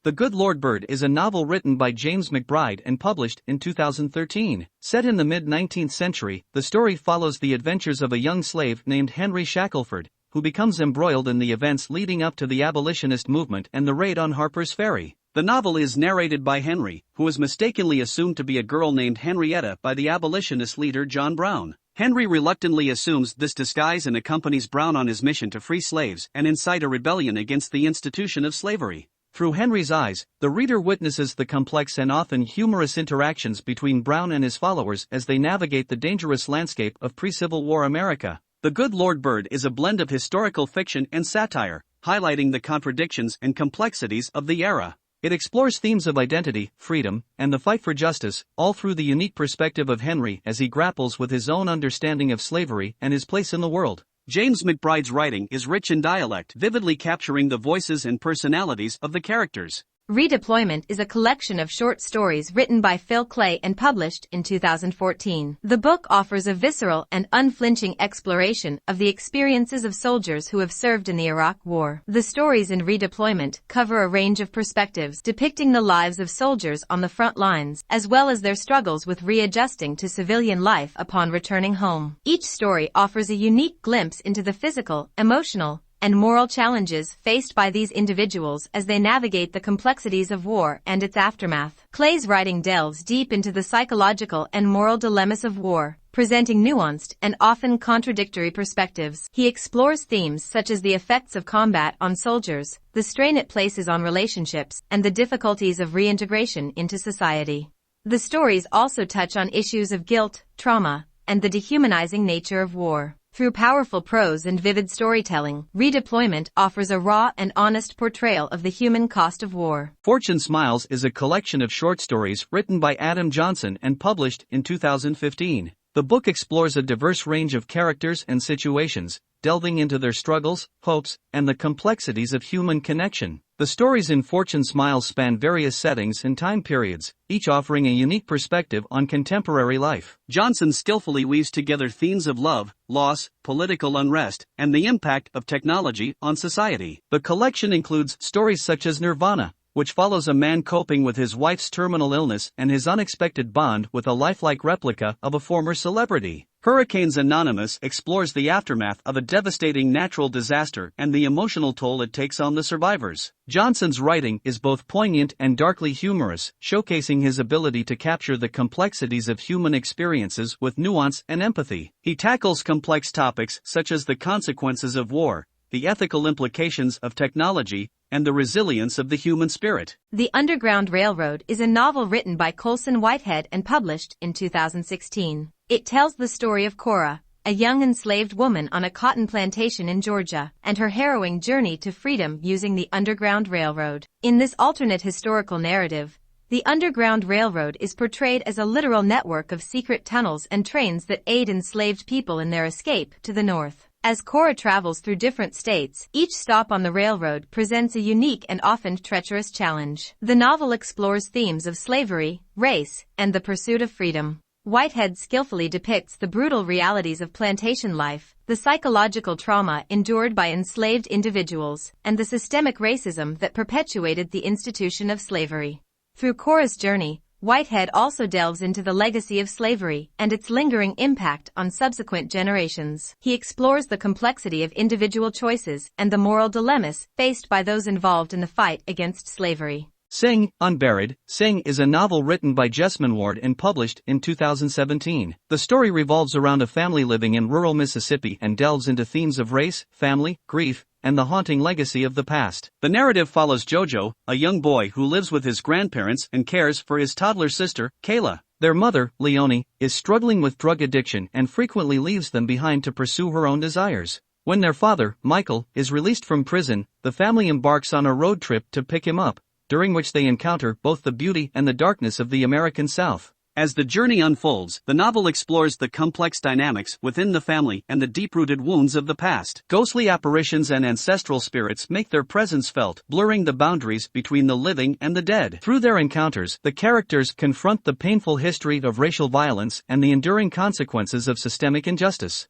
The Good Lord Bird is a novel written by James McBride and published in 2013. Set in the mid-19th century, the story follows the adventures of a young slave named Henry Shackelford, who becomes embroiled in the events leading up to the abolitionist movement and the raid on Harper's Ferry. The novel is narrated by Henry, who is mistakenly assumed to be a girl named Henrietta by the abolitionist leader John Brown. Henry reluctantly assumes this disguise and accompanies Brown on his mission to free slaves and incite a rebellion against the institution of slavery. Through Henry's eyes, the reader witnesses the complex and often humorous interactions between Brown and his followers as they navigate the dangerous landscape of pre-Civil War America. The Good Lord Bird is a blend of historical fiction and satire, highlighting the contradictions and complexities of the era. It explores themes of identity, freedom, and the fight for justice, all through the unique perspective of Henry as he grapples with his own understanding of slavery and his place in the world. James McBride's writing is rich in dialect, vividly capturing the voices and personalities of the characters. Redeployment is a collection of short stories written by Klay and published in 2014. The book offers a visceral and unflinching exploration of the experiences of soldiers who have served in the Iraq War. The stories in Redeployment cover a range of perspectives depicting the lives of soldiers on the front lines, as well as their struggles with readjusting to civilian life upon returning home. Each story offers a unique glimpse into the physical, emotional, and moral challenges faced by these individuals as they navigate the complexities of war and its aftermath. Klay's writing delves deep into the psychological and moral dilemmas of war, presenting nuanced and often contradictory perspectives. He explores themes such as the effects of combat on soldiers, the strain it places on relationships, and the difficulties of reintegration into society. The stories also touch on issues of guilt, trauma, and the dehumanizing nature of war. Through powerful prose and vivid storytelling, Redeployment offers a raw and honest portrayal of the human cost of war. Fortune Smiles is a collection of short stories written by Adam Johnson and published in 2015. The book explores a diverse range of characters and situations, delving into their struggles, hopes, and the complexities of human connection. The stories in Fortune Smiles span various settings and time periods, each offering a unique perspective on contemporary life. Johnson skillfully weaves together themes of love, loss, political unrest, and the impact of technology on society. The collection includes stories such as Nirvana, which follows a man coping with his wife's terminal illness and his unexpected bond with a lifelike replica of a former celebrity. Hurricanes Anonymous explores the aftermath of a devastating natural disaster and the emotional toll it takes on the survivors. Johnson's writing is both poignant and darkly humorous, showcasing his ability to capture the complexities of human experiences with nuance and empathy. He tackles complex topics such as the consequences of war, the ethical implications of technology, and the resilience of the human spirit. The Underground Railroad is a novel written by Colson, Whitehead and published in 2016. It tells the story of Cora, a young enslaved woman on a cotton plantation in Georgia, and her harrowing journey to freedom using the Underground Railroad. In this alternate historical narrative, the Underground Railroad is portrayed as a literal network of secret tunnels and trains that aid enslaved people in their escape to the north. As Cora travels through different states, each stop on the railroad presents a unique and often treacherous challenge. The novel explores themes of slavery, race, and the pursuit of freedom. Whitehead skillfully depicts the brutal realities of plantation life, the psychological trauma endured by enslaved individuals, and the systemic racism that perpetuated the institution of slavery. Through Cora's journey, Whitehead also delves into the legacy of slavery and its lingering impact on subsequent generations. He explores the complexity of individual choices and the moral dilemmas faced by those involved in the fight against slavery. Sing, Unburied. Sing is a novel written by Jesmyn and published in 2017. The story revolves around a family living in rural Mississippi and delves into themes of race, family, grief, and the haunting legacy of the past. The narrative follows Jojo, a young boy who lives with his grandparents and cares for his toddler sister, Kayla. Their mother, Leonie, is struggling with drug addiction and frequently leaves them behind to pursue her own desires. When their father, Michael, is released from prison, the family embarks on a road trip to pick him up, during which they encounter both the beauty and the darkness of the American South. As the journey unfolds, the novel explores the complex dynamics within the family and the deep-rooted wounds of the past. Ghostly apparitions and ancestral spirits make their presence felt, blurring the boundaries between the living and the dead. Through their encounters, the characters confront the painful history of racial violence and the enduring consequences of systemic injustice.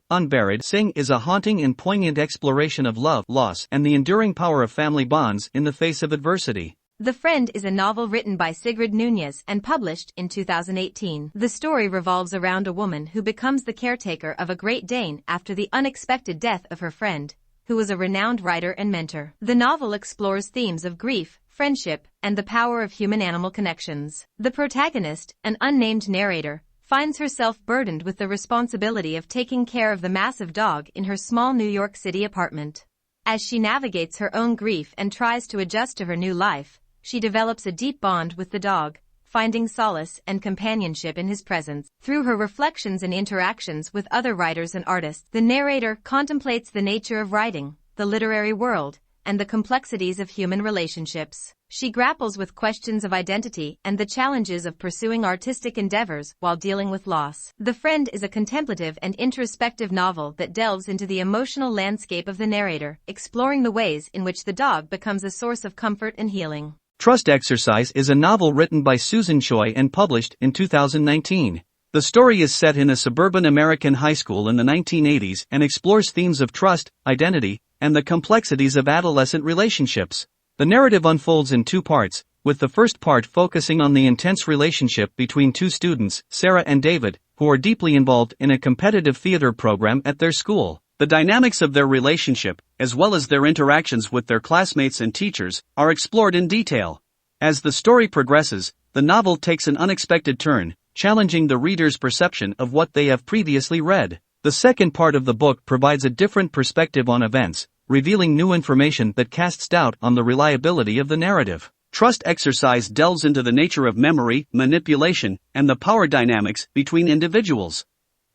Unburied is a haunting and poignant exploration of love, loss, and the enduring power of family bonds in the face of adversity. The Friend is a novel written by Sigrid Nunez and published in 2018. The story revolves around a woman who becomes the caretaker of a Great Dane after the unexpected death of her friend, who was a renowned writer and mentor. The novel explores themes of grief, friendship, and the power of human-animal connections. The protagonist, an unnamed narrator, finds herself burdened with the responsibility of taking care of the massive dog in her small New York City apartment. As she navigates her own grief and tries to adjust to her new life, she develops a deep bond with the dog, finding solace and companionship in his presence. Through her reflections and interactions with other writers and artists, the narrator contemplates the nature of writing, the literary world, and the complexities of human relationships. She grapples with questions of identity and the challenges of pursuing artistic endeavors while dealing with loss. The Friend is a contemplative and introspective novel that delves into the emotional landscape of the narrator, exploring the ways in which the dog becomes a source of comfort and healing. Trust Exercise is a novel written by Choi and published in 2019. The story is set in a suburban American high school in the 1980s and explores themes of trust, identity, and the complexities of adolescent relationships. The narrative unfolds in two parts, with the first part focusing on the intense relationship between two students, Sarah and David, who are deeply involved in a competitive theater program at their school. The dynamics of their relationship, as well as their interactions with their classmates and teachers, are explored in detail. As the story progresses, the novel takes an unexpected turn, challenging the reader's perception of what they have previously read. The second part of the book provides a different perspective on events, revealing new information that casts doubt on the reliability of the narrative. Trust Exercise delves into the nature of memory, manipulation, and the power dynamics between individuals.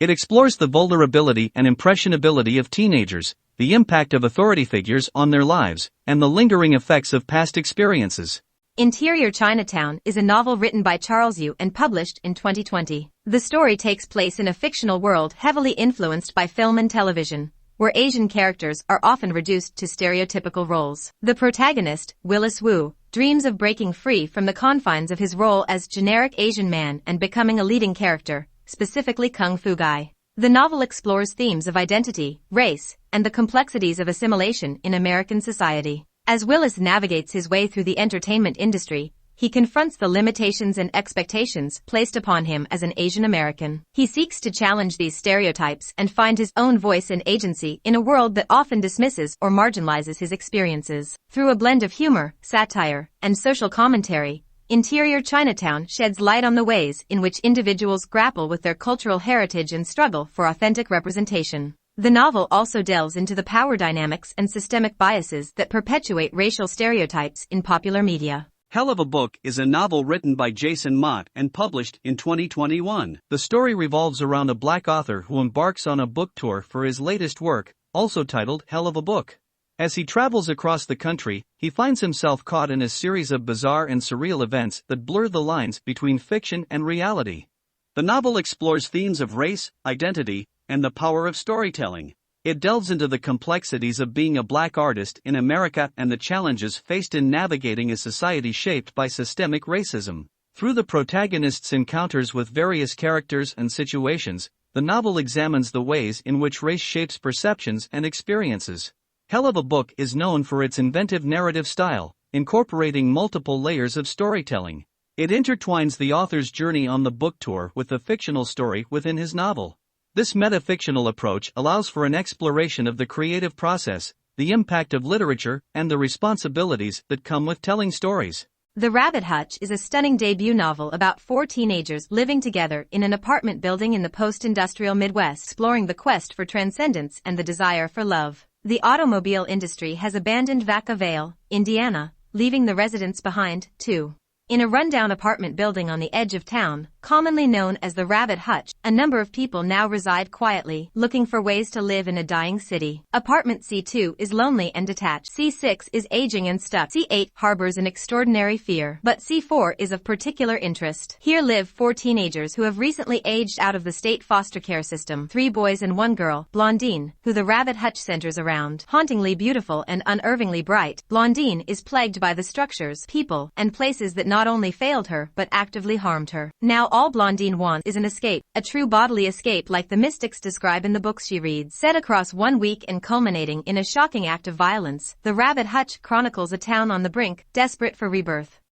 It explores the vulnerability and impressionability of teenagers, the impact of authority figures on their lives, and the lingering effects of past experiences. Interior Chinatown is a novel written by Charles Yu and published in 2020. The story takes place in a fictional world heavily influenced by film and television, where Asian characters are often reduced to stereotypical roles. The protagonist, Willis Wu, dreams of breaking free from the confines of his role as generic Asian man and becoming a leading character, specifically Kung Fu Guy. The novel explores themes of identity, race, and the complexities of assimilation in American society. As Willis navigates his way through the entertainment industry, he confronts the limitations and expectations placed upon him as an Asian American. He seeks to challenge these stereotypes and find his own voice and agency in a world that often dismisses or marginalizes his experiences. Through a blend of humor, satire, and social commentary, Interior Chinatown sheds light on the ways in which individuals grapple with their cultural heritage and struggle for authentic representation. The novel also delves into the power dynamics and systemic biases that perpetuate racial stereotypes in popular media. Hell of a Book is a novel written by Mott and published in 2021. The story revolves around a black author who embarks on a book tour for his latest work, also titled Hell of a Book. As he travels across the country, he finds himself caught in a series of bizarre and surreal events that blur the lines between fiction and reality. The novel explores themes of race, identity, and the power of storytelling. It delves into the complexities of being a black artist in America and the challenges faced in navigating a society shaped by systemic racism. Through the protagonist's encounters with various characters and situations, the novel examines the ways in which race shapes perceptions and experiences. Hell of a Book is known for its inventive narrative style, incorporating multiple layers of storytelling. It intertwines the author's journey on the book tour with the fictional story within his novel. This metafictional approach allows for an exploration of the creative process, the impact of literature, and the responsibilities that come with telling stories. The Rabbit Hutch is a stunning debut novel about four teenagers living together in an apartment building in the post-industrial Midwest, exploring the quest for transcendence and the desire for love. The automobile industry has abandoned Vacaville, Indiana, leaving the residents behind, too. In a rundown apartment building on the edge of town, Commonly known as the Rabbit Hutch, a number of people now reside quietly, looking for ways to live in a dying city. Apartment C2 is lonely and detached. C6 is aging and stuck. C8 harbors an extraordinary fear. But C4 is of particular interest. Here live 4 teenagers who have recently aged out of the state foster care system. 3 boys and 1 girl, Blondine, who the Rabbit Hutch centers around. Hauntingly beautiful and unervingly bright, Blondine is plagued by the structures, people, and places that not only failed her but actively harmed her. Now all Blondine wants is an escape, a true bodily escape like the mystics describe in the books she reads. Set across 1 week and culminating in a shocking act of violence, the Rabbit Hutch chronicles a town on the brink, desperate for rebirth.